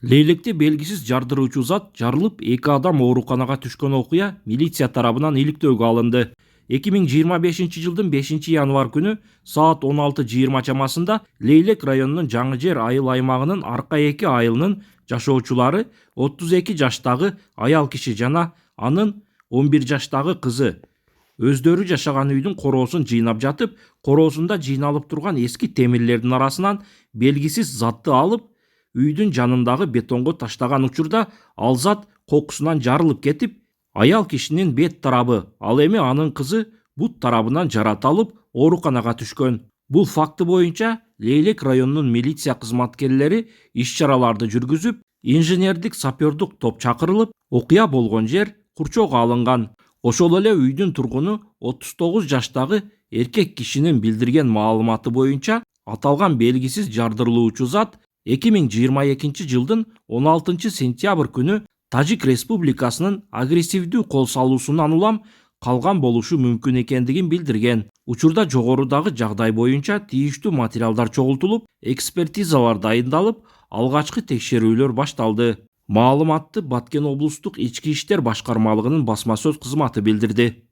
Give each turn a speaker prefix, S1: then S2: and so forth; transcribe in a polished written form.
S1: Лейликте белгисиз жардыруучу зат жарылып, 2 адам ооруканага түшкөн окуя милиция тарабынан иликтөөгө алынды. 2025-жылдын 5-январ күнү саат 16:20 чамасында Лейлек районунун Жаңы Жер айыл аймагынын Арка 2 айылынын жашоочулары 32 жаштагы аял киши жана анын 11 жаштагы кызы өздөрү жашаган үйдүн короосун жыйнап жатып, короосунда жыйналып турган эски темирлердин арасынан белгисиз затты алып, үйдүн жанындагы бетонго таштаган учурда ал зат кокусунан жарылып кетип, аял кишинин бет тарабы, ал эми анын кызы бут тарабынан жарат алып, ооруканага түшкөн. Бул факты боюнча Лейлек районунун милиция кызматкерлери иш-чараларды жүргүзүп, инженердик сапёрдук топ чакырылып, окуя болгон жер курчоого алынган. Ошол эле үйдүн тургуну 39 жаштагы эркек кишинин билдирген маалыматы боюнча аталган белгисиз жардырылуучу зат 2022 жылдын 16 сентябрь күнү Тажик Республикасынын агрессивдүү кол салуусунан улам калган болушу мүмкүн экендигин билдирген. Учурда жогорудагы жагдай боюнча тийиштүү материалдар чогултулуп, экспертизалар дайындалып, алгачкы текшерүүлөр башталды. Маалыматты Баткен облустук ички иштер башкармалыгынын басма сөз кызматы билдирди.